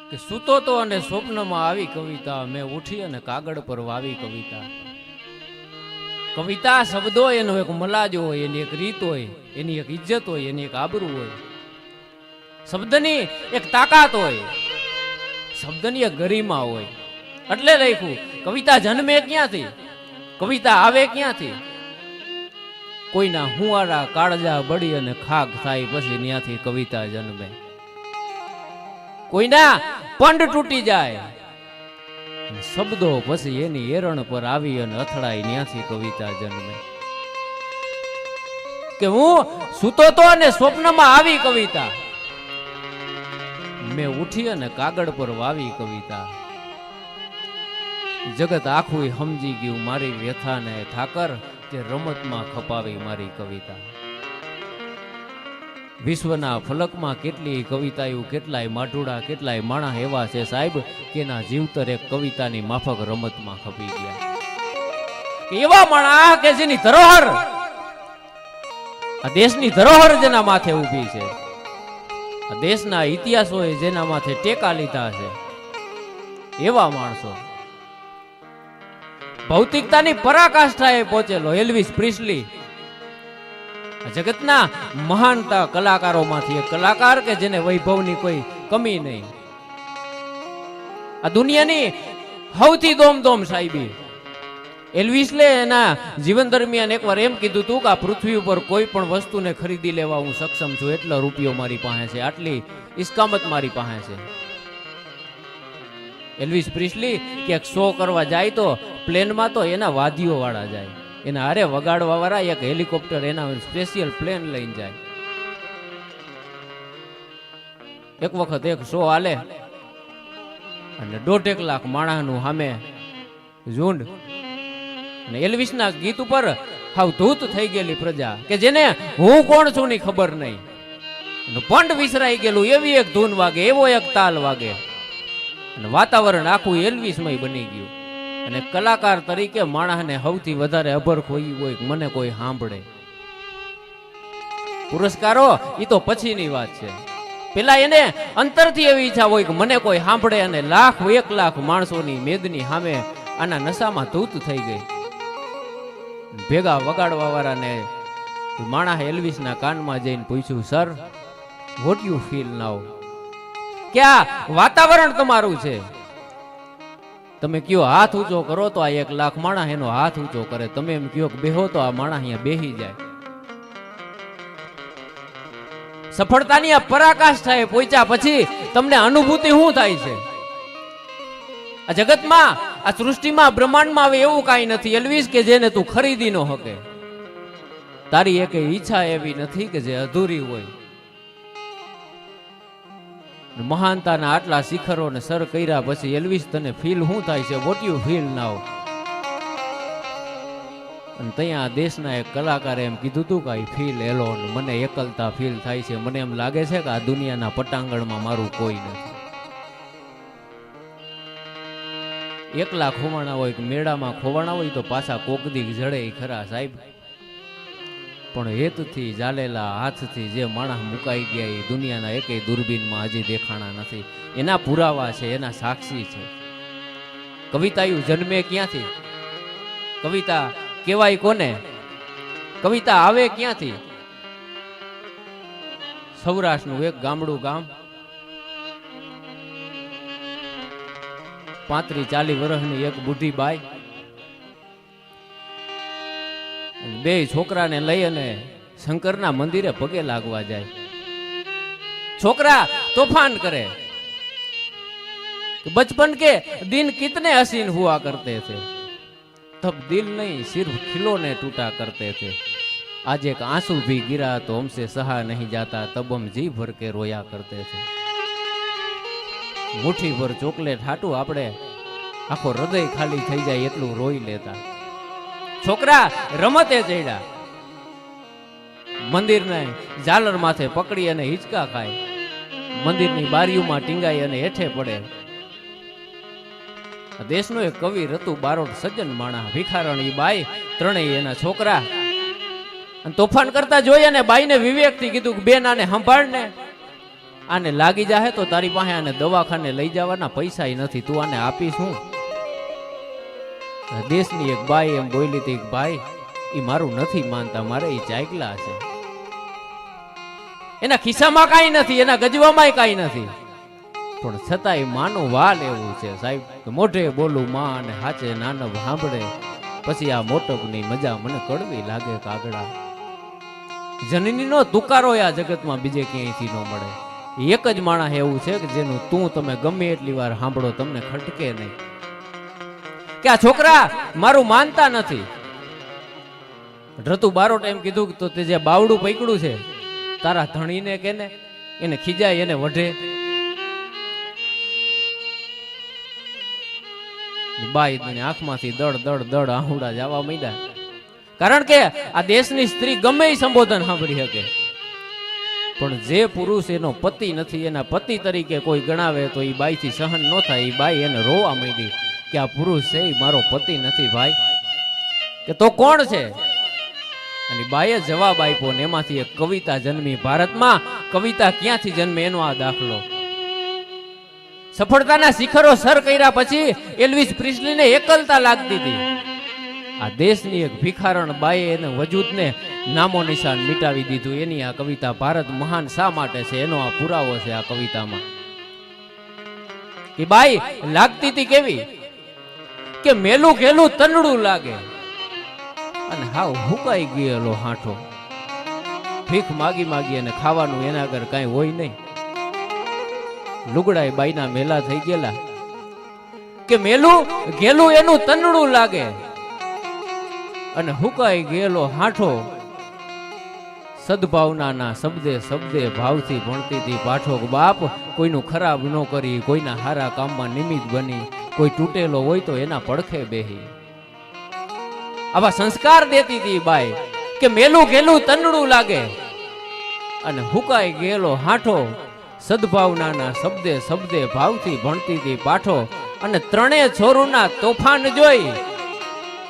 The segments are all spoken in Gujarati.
કે સૂતો તો અને સ્વપ્નમાં આવી કવિતા, મેં ઉઠી અને કાગળ પર વાવી કવિતા. કવિતા શબ્દો એનો એક મલાજો હોય, એની એક રીત હોય, એની એક ઇજ્જત હોય, એની એક આબરૂ હોય. શબ્દની એક તાકાત હોય, શબ્દની એક ગરિમા હોય. એટલે લખ્યું કવિતા જન્મે ક્યાંથી, કવિતા આવે ક્યાંથી? કોઈના હુંવારા કાળજા બળી અને ખાક થાય પછી ત્યાંથી કવિતા જન્મે. કોઈના પંડ તૂટી જાય, શબ્દો પછી એની એરણ પર આવી અને અથડાય, ત્યાંથી કવિતા જન્મે. કે હું સૂતો તો અને સ્વપ્નમાં આવી કવિતા, મેં ઉઠી અને કાગળ પર વાવી કવિતા. જગત આખું સમજી ગયું મારી વ્યથાને, ઠાકર તે રમતમાં ખપાવી મારી કવિતા. વિશ્વના ફલકમાં કેટલી કવિતાઓ, કેટલાય માઢુડા, કેટલાય માણા એવા છે સાહેબ કે એના જીવતર એક કવિતાની માફક રમતમાં ખપી ગયા. એવા માણા કે જેની ધરોહર, આ દેશની ધરોહર જેના માથે ઊભી છે, આ દેશના ઇતિહાસોએ જેના માથે ટેકા લીધા છે, એવા માણસો. ભૌતિકતાની પરાકાષ્ઠાએ પહોંચેલો એલ્વિસ પ્રિસ્લી, જગતના મહાનતા કલાકારોમાંથી એક કલાકાર કે જેને વૈભવની કોઈ કમી નહીં. આ દુનિયાની સૌથી દોમ સાહેબી. એલ્વિસલે એના જીવન દરમિયાન એકવાર એમ કીધું હતું કે આ પૃથ્વી ઉપર કોઈ પણ વસ્તુને ખરીદી લેવા હું સક્ષમ છું, એટલો રૂપિયો મારી પાસે છે, આટલી ઇસ્કામત મારી પાસે છે. એલ્વિસ પ્રિસ્લી ક્યાંક શો કરવા જાય તો પ્લેનમાં તો એના વાદીઓ વાળા જાય, એના હારે વગાડવા વાળા એક હેલિકોપ્ટર, એના સ્પેશિયલ પ્લેન લઈને જાય. એક વખત એક શો હાલે અને 1.5 લાખ માણસનું સામે ઝુંડ, અને એલ્વિસના ગીત ઉપર હાવ ધૂત થઈ ગયેલી પ્રજા કે જેને હું કોણ છું ની ખબર નહીં, પંડ વિસરાઈ ગયેલું, એવી એક ધૂન વાગે, એવો એક તાલ વાગે, અને વાતાવરણ આખું એલ્વિસમય બની ગયું. અને કલાકાર તરીકે માણસને સૌથી વધારે અભર ખોઈ હોય કે મને કોઈ સાંભળે. પુરસ્કારો એ તો પછીની વાત છે, પેલા એને અંતરથી એવી ઈચ્છા હોય કે મને કોઈ સાંભળે, અને 1 લાખ માણસોની મેદની સામે આના નશામાં ધૂત થઈ ગઈ. ભેગા વગાડવા વાળાને માણસ એલ્વિસના કાનમાં જઈને પૂછ્યું, સર વોટ યુ ફીલ નાઉ? ક્યાં વાતાવરણ તમારું છે? તમે કયો હાથ ઊંચો કરો તો આ 1 લાખ માણસ એનો હાથ ઊંચો કરે, તમે એમ કયો કે બેહો તો આ માણસ અહીંયા બેહી જાય. સફળતાની આ પરાકાષ્ઠાએ પહોંચ્યા પછી તમને અનુભૂતિ શું થાય છે? આ જગતમાં, આ સૃષ્ટિમાં, બ્રહ્માંડમાં હવે એવું કાંઈ નથી એલ્વિસ કે જેને તું ખરીદી ન શકે. તારી એક ઈચ્છા એવી નથી કે જે અધૂરી હોય. મહાનતાના આટલા શિખરોને સર કર્યા પછી એલ્વિસ તને ફીલ શું થાય છે? વોટ યુ ફીલ નાઉ? અને ત્યાં દેશના એક કલાકારે એમ કીધું હતું કે આઈ ફીલ એલોન, મને એકલતા ફીલ થાય છે, મને એમ લાગે છે કે આ દુનિયાના પટાંગણમાં મારું કોઈ નથી. એકલા ખોવાણા હોય કે મેળામાં ખોવાણા હોય તો પાછા કોકદી જડે ખરા સાહેબ, પણ હેતથી ઝાલેલા હાથથી જે માણસ મુકાઈ ગયા એ દુનિયાના એકેય દૂરબીનમાં હજી દેખાણા નથી. એના પુરાવા છે, એના સાક્ષી છે. કવિતાઓ જન્મે ક્યાંથી? કવિતા કહેવાય કોને? કવિતા આવે ક્યાંથી? સૌરાષ્ટ્રનું એક ગામડું ગામ, 35-40 વર્ષની એક બુઢી બાઈ, 2 છોકરાને લઈ અને શંકરના મંદિરે પગે લાગવા જાય. છોકરા તોફાન કરે, બચપન के दिन कितने हसीन हुआ करते थे, तब दिल नहीं सिर्फ खिलौने टूटा करते थे, आज एक आंसू भी गिरा तो हमसे सहा नहीं जाता, तब हम जी भर के रोया करते थे. मुठ्ठी भर ચોકલેટ હાટું આપણે આખો હૃદય ખાલી થઈ જાય એટલું રોઈ લેતા. છોકરા રમતે ચડ્યા, મંદિરને ઝાલર માથે પકડી અને હિંચકા ખાય, મંદિરની બારીઓમાં ટીંગાઈ અને હેઠે પડે. દેશનો એક કવિ રતુ બારોટ, સજ્જન માણા, ભિખારણી બાઈ, ત્રણેય એના છોકરા તોફાન કરતા જોઈ અને બાઈને વિવેકથી કીધું કે બેન આને સંભાળ ને. આને લાગી જાહે તો તારી પાસે આને દવાખાને લઈ જવાના પૈસા નથી, તું આને આપીશ હું? દેશની એક બાઈ એમ બોલી હતી, ભાઈ એ મારું નથી માનતા, મારે એ ચાકલા છે, એના ખિસ્સામાં કાંઈ નથી, એના ગજવામાં કાંઈ નથી, પણ છતાંય માનું વાલ એવું છે સાહેબ, મોઢે બોલું માં અને હાચે નાનબ સાંભળે, પછી આ મોટપની મજા મને કડવી લાગે કાગડા. જનનીનો તુકારો આ જગતમાં બીજે ક્યાંયથી ન મળે. એક જ માણસ એવું છે કે જેનું તું તમે ગમે એટલી વાર સાંભળો તમને ખટકે નહીં, કે આ છોકરા મારું માનતા નથી. રતુ બારોટ એમ કીધું તો તે જે બાવડું પકડ્યું છે તારા ધણીને કે ને એને ખીજાય એને વઢે. બાઈ આંખમાંથી દડ દડ દડ આહુડા જવા માંડ્યા, કારણ કે આ દેશની સ્ત્રી ગમે એ સંબોધન સાંભળી શકે, પણ જે પુરુષ એનો પતિ નથી, એના પતિ તરીકે કોઈ ગણાવે તો એ બાઈ થી સહન ન થાય. એ બાઈ એને રોવા માંડી કે આ પુરુષ છે એ મારો પતિ નથી ભાઈ, કે તો કોણ છે? અને બાઈએ જવાબ આપ્યો ને એમાંથી એક કવિતા જન્મી. ભારતમાં કવિતા ક્યાંથી જન્મે એનો આ દાખલો. સફળતાના શિખરો સર કર્યા પછી એલ્વિસ પ્રિસ્લીને એકલતા લાગતી હતી. આ દેશની એક ભિખારણ બાઈએ એને વજૂદને નામો નિશાન મિટાવી દીધું. એની આ કવિતા ભારત મહાન શા માટે છે એનો આ પુરાવો છે આ કવિતામાં. કે બાઈ લાગતી હતી કેવી, કે મેલું ઘેલું તનડું લાગે અને હાવ હુકાઈ ગયેલો હાંઠો. ભીખ માગી માગી અને ખાવાનું એના આગળ કાંઈ હોય નહીં. લુગડાય બાઈના મેલા થઈ ગયેલા, કે મેલું ઘેલું એનું તનડું લાગે અને હુકાઈ ગયેલો હાંઠો. સદભાવનાના શબ્દે શબ્દે ભાવથી ભણતી હતી પાઠો. બાપ કોઈનું ખરાબ ન કરી, કોઈના હારા કામમાં નિમિત્ત બની, કોઈ તૂટેલો હોય તો એના પડખે બેહી. આવા સંસ્કાર દેતી હતી બાઈ, કે મેલું ઘેલું તનડું લાગે અને હુકાઈ ગયેલો હાંઠો. સદભાવનાના શબ્દે શબ્દે ભાવથી ભણતી હતી પાઠો. અને ત્રણેય છોરુના તોફાન જોઈ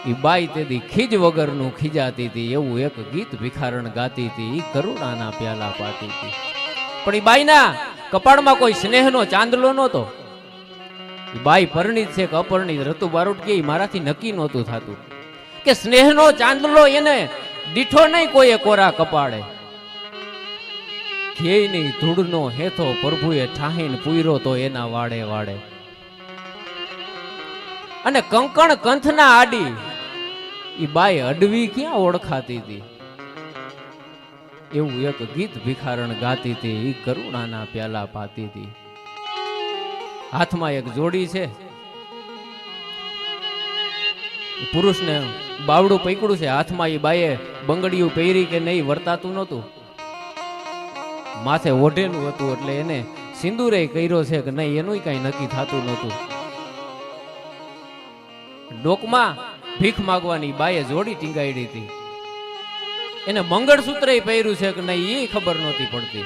ઈ બાઈ તેદી ખીજ વગરનું ખીજાતી હતી. એવું એક ગીત ભિખારણ ગાતી હતી, કરુણાના પ્યાલા પાતી હતી. પણ ઈ બાઈના કપાળમાં કોઈ સ્નેહનો ચાંદલો નહોતો. બાઈ પરણિત છે કે અપરણિત, રતુ બારોટ કે મારાથી નક્કી નહોતું થતું, કે સ્નેહનો ચાંદલો એને દીઠો નહીં કોઈએ કોરા કપાળે. ઘેયની ધૂળનો હેથો પ્રભુએ ઠાહીને પૂર્યો તો એના વાડે વાડે. અને કંકણ કંથના આડી ઈ બાઈ અડવી ક્યાં ઓળખાતી હતી. એવું એક ગીત ભિખારણ ગાતી હતી, ઈ કરુણાના પ્યાલા પાતી હતી. હાથમાં એક જોડી છે, પુરુષને બાવડું પકડ્યું છે હાથમાં. ઈ બાઈએ બંગડીયું પહેરી કે નહીં વર્તાતું નહોતું, માથે ઓઢેલું હતું, એટલે એને સિંદૂરે કર્યો છે કે નહીં એનું કઈ નક્કી થતું નહોતું. ડોકમાં ભીખ માગવાની બાઈએ જોડી ટીંગાડી હતી, એને મંગળસૂત્ર પહેર્યું છે કે નહીં એ ખબર નહોતી પડતી,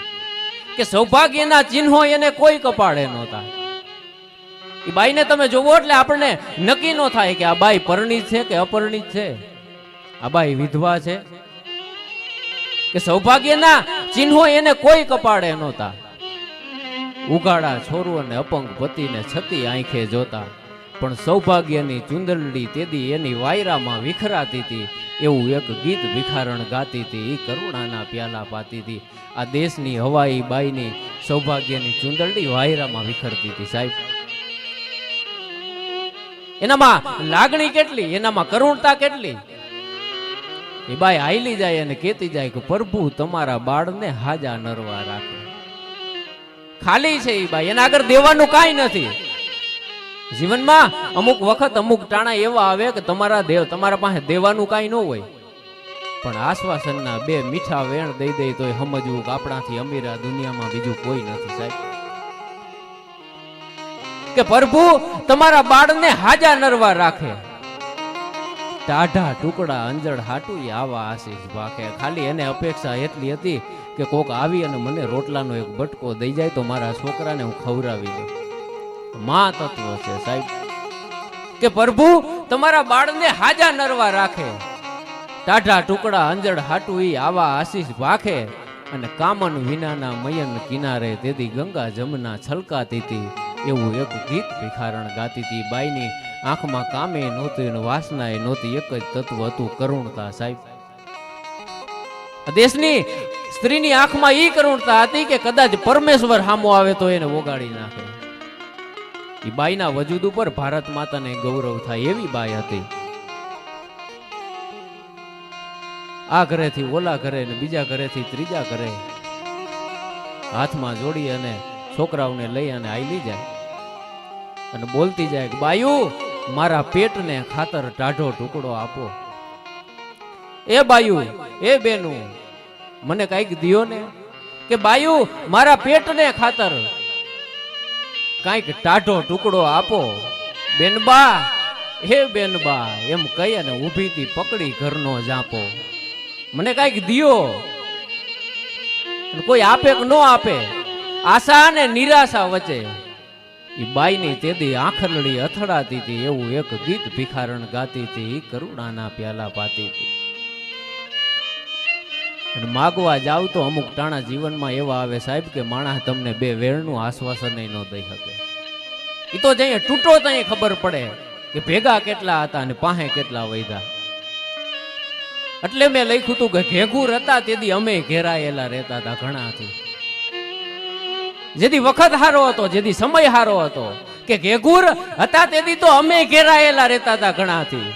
કે સૌભાગ્યના ચિહ્નો એને કોઈ કપાળે નહોતા. એ બાઈને તમે જોવો એટલે આપણને નક્કી ન થાય કે આ બાઈ પરણિત છે કે અપરણિત છે, આ બાઈ વિધવા છે, કે સૌભાગ્યના ચિહ્નો એને કોઈ કપાળે નહોતા. ઉગાડા છોરું અને અપંગ પતિને છતી આંખે જોતા, પણ સૌભાગ્યની ચુંદડી તેદી એની વાયરામાં વિખરાતી હતી. એવું એક ગીત ભિખારણ ગાતી હતી, એ કરુણાના પ્યાલા પાતી હતી. આ દેશની હવાઈ બાઈની સૌભાગ્યની ચુંદડી વાયરામાં વિખરતી હતી સાહેબ. એનામાં લાગણી કેટલી, એનામાં કરુણતા કેટલી. એ બાઈ હાઈલી જાય અને કેતી જાય કે પ્રભુ તમારા બાળને હાજા નરવા રાખે. ખાલી છે એ બાઈ, એના આગળ દેવાનું કાંઈ નથી. જીવનમાં અમુક વખત અમુક ટાણા એવા આવે કે તમારા પાસે દેવાનું કાંઈ ન હોય, પણ આશ્વાસનના બે મીઠા વેણ દઈ દઈ તોય સમજવું કે આપણાથી અમીરા દુનિયામાં બીજું કોઈ નથી સાહેબ. કે પ્રભુ તમારા બાળને હાજા નરવા રાખે. ટાઢા ટુકડા અંજળ હાટું આવા આશીષ ભાખે. ખાલી એને અપેક્ષા એટલી હતી કે કોક આવી અને મને રોટલાનો એક બટકો દઈ જાય તો મારા છોકરાને હું ખવડાવી દઉં. માં તત્વ છે સાહેબ, કે પ્રભુ તમારા બાળને હાજા નરવા રાખે. ટાઢા ટુકડા અંજળ હાટું આવા આશીષ ભાખે. અને કામન વિનાના મયન કિનારે તેથી ગંગા જમના છલકાતી હતી એવું એક ગીત ભિખારણ ગાતી હતી. બાઈની આંખમાં કામે નહોતું અને વાસનાએ નહોતી, એક જ તત્વ હતું, કરુણતા. સાહેબ, દેશની સ્ત્રીની આંખમાં ઈ કરુણતા હતી કે કદાચ પરમેશ્વર સામો આવે તો એને ઓગાળી નાખે. એ બાઈના વજૂદ ઉપર ભારત માતાને ગૌરવ થાય એવી બાઈ હતી. આ ઘરેથી ઓલા ઘરે ને બીજા ઘરેથી ત્રીજા ઘરે હાથમાં જોડી અને છોકરાઓને લઈ અને આયલી જાય અને બોલતી જાય કે બાયુ મારા પેટને ખાતર ટાઢો ટુકડો આપો. એ બાયુ, એ બેનું, મને કઈક દિયો ને. કે બાયુ મારા પેટને ખાતર કઈક ટાઢો ટુકડો આપો. બેનબા, હે બેનબા, એમ કહી અને ઊભી થી પકડી ઘરનો જાપો. મને કઈક દિયો. કોઈ આપે કે નો આપે, આશા અને નિરાશા વચ્ચે એ બાઈની તેદી આંખલડી અથડાતી હતી એવું એક ગીત ભિખારણ ગાતી હતી. કરુણાના પ્યાલા પાતી હતી. અને માગવા જાવ તો અમુક ટાણા જીવનમાં એવા આવે સાહેબ કે માણસ તમને બે વેળનું આશ્વાસન ન દઈ શકે. એ તો જઈએ તૂટો ત્યાં ખબર પડે કે ભેગા કેટલા હતા અને પાસે કેટલા વૈધા. એટલે મેં લખ્યું હતું કે ઘેઘુર હતા તેથી અમે ઘેરાયેલા રહેતા હતા ઘણાથી. જેથી વખત હારો હતો, જેથી સમય હારો હતો, કે ઘેઘુર હતા તેથી તો અમે ઘેરાયેલા રહેતા હતા ઘણાથી.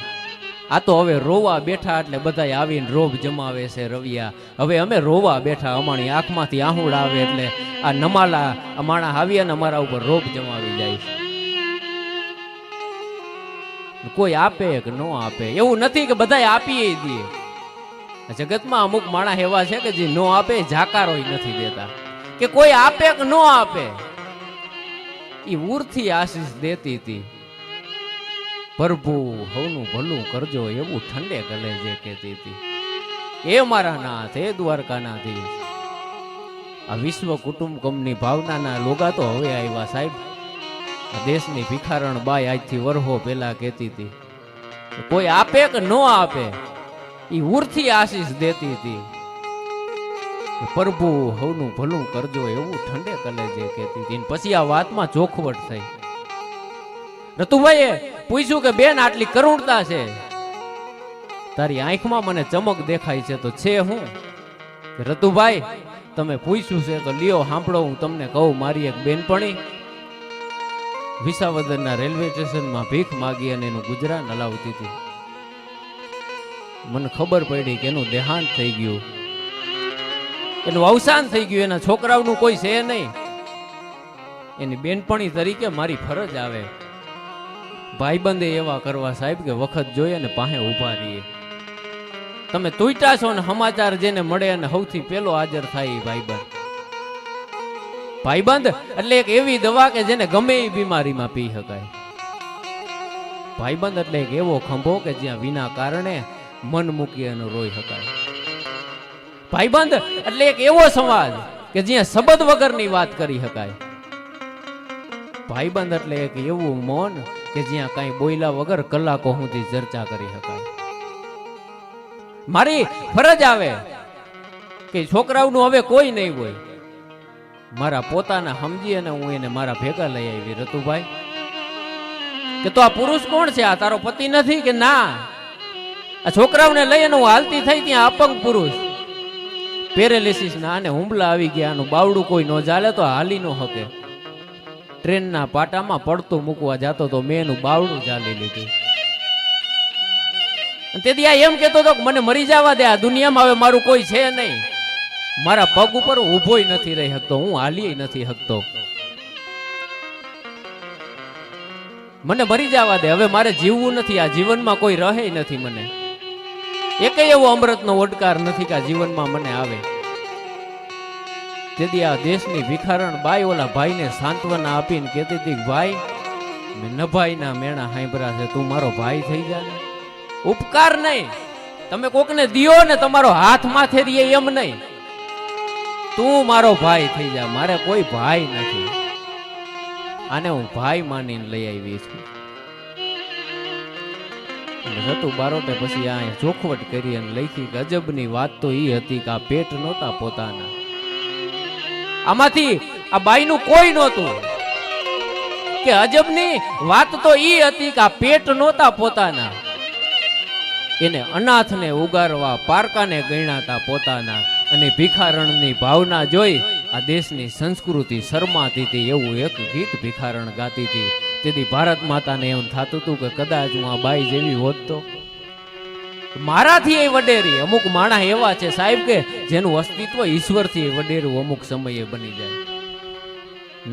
આ તો હવે રોવા બેઠા એટલે બધા આવીને રોબ જમાવે છે રવિયા. હવે અમે રોવા બેઠા, અમારી આંખમાંથી આહુડ આવે એટલે આ નમાલા અમાણા આવ્યા ને અમારા ઉપર રોબ જમાવી જાય છે. કોઈ આપે કે ન આપે એવું નથી કે બધા આપીએ દઈએ. જગતમાં અમુક માણસ એવા છે કે જે નો આપે જાકારો નથી દેતા. કે કોઈ આપે કે ન આપે એ ઉરથી આશીષ દેતી હતી. પ્રભુ હવનું ભલું કરજો એવું ઠંડે ગલે જે કહેતી હતી. એ મારા નાથ, એ દ્વારકાનાથી. આ વિશ્વ કુટુંબકમની ભાવનાના લોગા તો હવે આવ્યા સાહેબ. આ દેશની ભિખારણ બાઈ આજથી વરહો પહેલા કહેતી હતી કોઈ આપે કે ન આપે એ ઉરથી આશીષ દેતી હતી. પ્રભુ હવનું ભલું કરજો એવું ઠંડે કલેજે કહેતી હતી. પછી આ વાતમાં ચોખવટ થઈ. રતુભાઈએ પૂછ્યું કે બેન આટલી કરુણતા છે, તારી આંખમાં મને ચમક દેખાય છે, તો છે હું? રતુભાઈ તમે પૂછ્યું છે તો લ્યો સાંભળો, હું તમને કહું. મારી એક બેનપણી વિસાવદરના રેલવે સ્ટેશનમાં ભીખ માગી અને એનું ગુજરાન હલાવતી હતી. મને ખબર પડી કે એનું દેહાંત થઈ ગયું, એનું અવસાન થઈ ગયું. એના છોકરાઓનું કોઈ છે નહીં. એની બેનપણી તરીકે મારી ફરજ આવે ભાઈબંધે એવા કરવા સાહેબ કે વખત જોઈએ ને પાસે ઉભા રહીએ. તમે તૂટ્યા છો ને સમાચાર જેને મળે અને સૌથી પેલો હાજર થાય ભાઈબંધ. ભાઈબંધ એટલે એક એવી દવા કે જેને ગમે એ બીમારીમાં પી શકાય. ભાઈબંધ એટલે એક એવો ખંભો કે જ્યાં વિના કારણે મન મૂકી અને રોઈ શકાય. ભાઈબંધ એટલે એક એવો સમાજ કે જ્યાં શબ્દ વગરની વાત કરી શકાય. ભાઈબંધ એટલે એક એવું મૌન કે જ્યાં કઈ બોલ્યા વગર કલાકો સુધી ચર્ચા કરી શકાય. મારી ફરજ આવે કે છોકરાઓનું હવે કોઈ નહીં હોય, મારા પોતાના સમજી અને હું એને મારા ભેગા લઈ આવી. રતુભાઈ કે તો આ પુરુષ કોણ છે? આ તારો પતિ નથી કે ના? આ છોકરાઓને લઈ અને હું હાલતી થઈ ત્યાં અપંગ પુરુષ, પેરેલિસિસ ના અને હુમલા આવી ગયા. આનું બાવડું કોઈ ન ચાલે તો હાલી ન શકે. ટ્રેનના પાટામાં પડતું મૂકવા જતો તો મેં એનું બાવડું ચાલી લીધું. તેથી આ એમ કેતો હતો કે મને મરી જવા દે, આ દુનિયામાં હવે મારું કોઈ છે નહીં. મારા પગ ઉપર ઊભોય નથી રહી શકતો, હું હાલી નથી શકતો. મને મરી જવા દે, હવે મારે જીવવું નથી. આ જીવનમાં કોઈ રહે નથી. મને એકે એવો અમૃતનો ઓડકાર નથી કે આ જીવનમાં મને આવે. તેથી આ દેશની ભિખારણ બાઈ ઓલા ભાઈને સાંત્વના આપીને કહેતી હતી કે ભાઈ મેં નભાઈના મેણા હાંભળ્યા છે, તું મારો ભાઈ થઈ જા ને. ઉપકાર નહીં, તમે કોકને દિયો ને તમારો હાથ માથે રીએ એમ નહીં. તું મારો ભાઈ થઈ જા, મારે કોઈ ભાઈ નથી. આને હું ભાઈ માનીને લઈ આવી છું. હતું બારોટે પછી આ ચોખવટ કરી અને લખી. ગજબની વાત તો એ હતી કે આ પેટ નહોતા પોતાના, આમાંથી આ બાઈનું કોઈ નહોતું. કે અજબની વાત તો ઈ હતી કે આ પેટ નહોતા પોતાના, એને અનાથને ઉગારવા પારકાને ગણાતા પોતાના. અને ભિખારણની ભાવના જોઈ આ દેશની સંસ્કૃતિ શરમાતી હતી. એવું એક ગીત ભિખારણ ગાતી હતી. તેથી ભારત માતાને એમ થતું હતું કે કદાચ હું આ બાઈ જેવી હોત તો મારાથી એ વડેરી. અમુક માણસ એવા છે સાહેબ કે જેનું અસ્તિત્વ ઈશ્વરથી વડેરું અમુક સમયે બની જાય.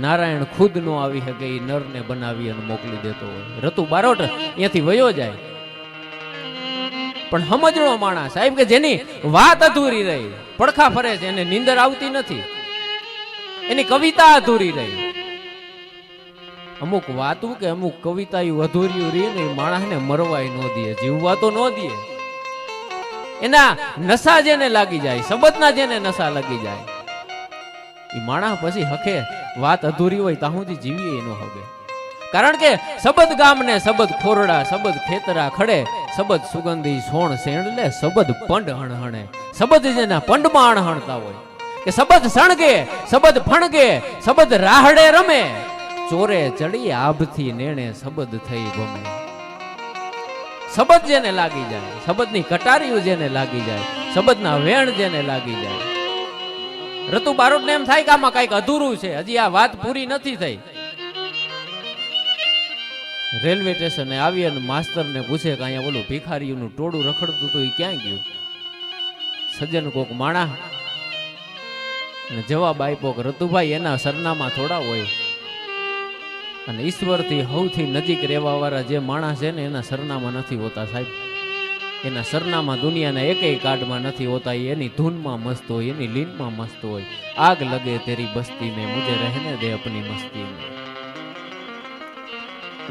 નારાયણ ખુદ નો આવી શકે એ નરને બનાવી અને મોકલી દેતો હોય. રતુ બારોટ અહીંયાથી વયો જાય, પણ સમજણો માણસ સાહેબ કે જેની વાત અધૂરી રહી, પડખા ફરે છે, એને નીંદર આવતી નથી, એની કવિતા અધૂરી રહી. અમુક વાતું કે અમુક કવિતાયું અધૂર્યું રહી ને માણસને મરવાય ન દે, જીવવા તો ન દે. એના નશા જેને લાગી જાય, શબ્દના જેને નશા લાગી જાય, એ માણસ પછી હકે વાત અધૂરી હોય ત્યાં સુધી જીવીએ ન હવે. કારણ કે શબ્દ ગામને શબ્દ ખોરડા, શબ્દ ખેતરા ખડે, શબ્દ સુગંધી સોણ સેણલે, શબ્દ પંડ હણહણે. શબ્દ જેના પંડમાં અણહણતા હોય કે શબ્દ સણગે, શબ્દ ફણગે, શબ્દ રાહડે રમે, ચોરે ચડી આભથી નેણે શબ્દ થઈ ગમે. શબ્દ જેને લાગી જાય, શબ્દની કટારીઓ જેને લાગી જાય, શબ્દના વેણ જેને લાગી જાય. રતુ બારોટને એમ થાય કે આમાં કઈક અધૂરું છે, હજી આ વાત પૂરી નથી થઈ. રેલવે સ્ટેશને આવી અને માસ્તરને પૂછે કે અહીંયા ઓલું ભિખારીઓનું ટોળું રખડતું હતું એ ક્યાં ગયું? સજ્જન કોક માણા અને જવાબ આપ્યો કે રતુભાઈ એના સરનામા થોડા હોય, અને ઈશ્વરથી સૌથી નજીક રહેવા વાળા જે માણસ છે ને એના સરનામા નથી હોતા સાહેબ. એના સરનામા દુનિયાના એકેય કાર્ડમાં નથી હોતા. એની ધૂનમાં મસ્ત હોય, એની લીનમાં મસ્ત હોય. આગ લગે તેરી બસ્તી મેં, મુજે રહેને દે અપની મસ્તી મેં.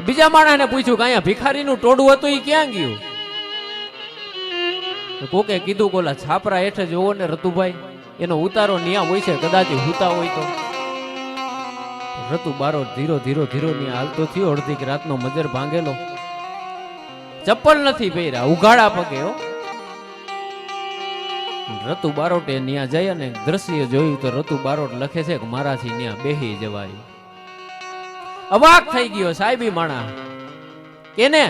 બીજા માણસને પૂછ્યું કે અહીંયા ભિખારીનું ટોળું હતું એ ક્યાં ગયું? કોકે કીધું કોલા છાપરા હેઠે જોવો ને રતુભાઈ, એનો ઉતારો ન્યા હોય છે, કદાચ હુતા હોય તો. રતુ બારોટ ધીરો ધીરો ધીરો ન્યા હાલતો થયો. અડધી રાતનો મજર ભાંગેલો, ચપ્પલ નથી પહેર્યા, ઉઘાડા પગે. રતુ બારોટે ન્યા જઈ અને દ્રશ્ય જોયું તો રતુ બારોટ લખે છે કે મારાથી ન્યા બેહી જવાયું. અવાક થઈ ગયો સાહેબી માણા, એને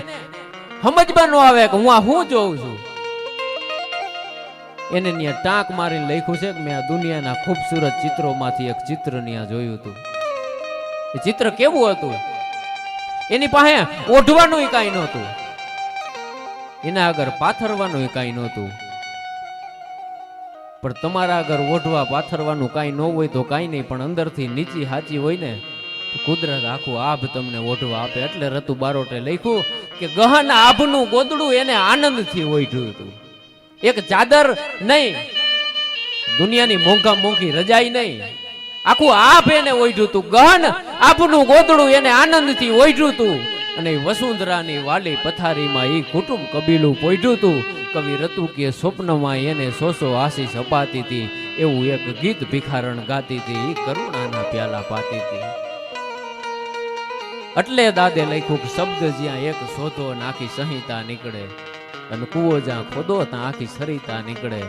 સમજમાં ન આવે કે હું આ શું જોઉં છું. એને ન્યા ટાંક મારીને લખ્યું છે કે મેં આ દુનિયાના ખૂબસૂરત ચિત્રોમાંથી એક ચિત્ર ન્યા જોયું હતું. એ ચિત્ર કેવું હતું? એની પાસે ઓઢવાનું કાંઈ નહોતું, એના આગળ પાથરવાનું કાંઈ નહોતું. પણ તમારા આગળ ઓઢવા પાથરવાનું કાંઈ ન હોય તો કાંઈ નહીં, પણ અંદરથી નીચી હાચી હોય ને કુદરત આખું આભ તમને ઓઢવા આપે. એટલે રતુ બારોટે લખ્યું કે ગહન આભનું ગોદડું એને આનંદથી ઓઢ્યું હતું. એક ચાદર નહીં, દુનિયાની મોંઘા મોંઘી રજાઈ નહીં, આખું આભ એને ઓઢ્યું હતું. ગહન આભનું ગોદડું એને આનંદથી ઓઢ્યું હતું. અને વસુંધરાની વાલી પથારીમાં એ કુટુંબ કબીલું પોઢ્યું હતું. કવિ રતુ કે સ્વપ્નમાં એને સોસો આશીષ અપાતી હતી. એવું એક ગીત ભિખારણ ગાતી હતી, એ કરુણાના પ્યાલા પાતી હતી. એટલે દાદે લખ્યું કે શબ્દ જ્યાં એક શોધો આખી સંહિતા નીકળે, અને કુવો જ્યાં ખોદો ત્યાં આખી સરિતા નીકળે.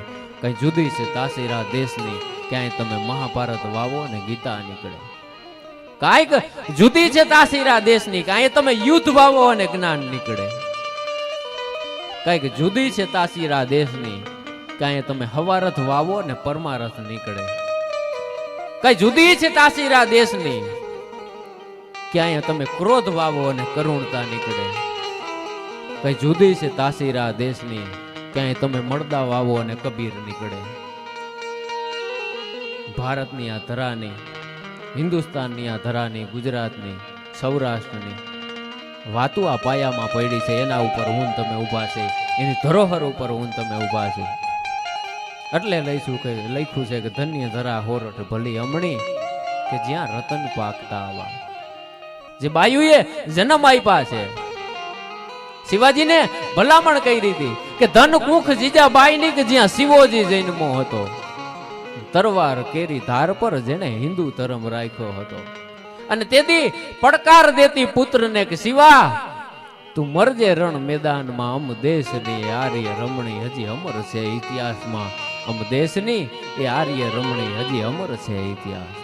કઈ જુદી છે તાસીરા દેશની, ક્યાંય તમે મહાભારત વાવો અને ગીતા નીકળે. કાંઈક જુદી છે તાસીરા દેશની, કાંઈ તમે યુદ્ધ વાવો અને જ્ઞાન નીકળે. કાંઈક જુદી છે તાસીરા દેશની, કાંઈ તમે હવારથ વાવો અને પરમારથ નીકળે. કઈ જુદી છે તાસીરા દેશની, ક્યાંય તમે ક્રોધ વાવો અને કરુણતા નીકળે. કઈ જુદી છે તાસીરા દેશની, ક્યાંય તમે મળદા વાવો અને કબીર નીકળે. ભારતની આ ધરાની, હિન્દુસ્તાનની આ ધરાની, ગુજરાતની, સૌરાષ્ટ્રની વાતું આ પાયામાં પડી છે. એના ઉપર હું તમે ઊભા છે, એની ધરોહર ઉપર હું તમે ઊભા છે. એટલે લખ્યું છે કે ધન્ય ધરા હોરઠ ભલી અમણી, કે જ્યાં રતન પાકતા આવા. જે બાયુએ જન્મ આપ્યા છે, શિવાજીને ભલામણ કરી હતી કે ધન કુખ જીજાબાઈ ની, કે જ્યાં શિવોજી જન્મો હતો. તરવાર કેરી ધાર પર જેને હિન્દુ ધર્મ રાખ્યો હતો. અને તેથી પડકાર દેતી પુત્રને કે શિવા તું મરજે રણ મેદાનમાં, અમ દેશની આર્ય રમણી હજી અમર છે ઇતિહાસમાં. અમ દેશની એ આર્ય રમણી હજી અમર છે ઇતિહાસ.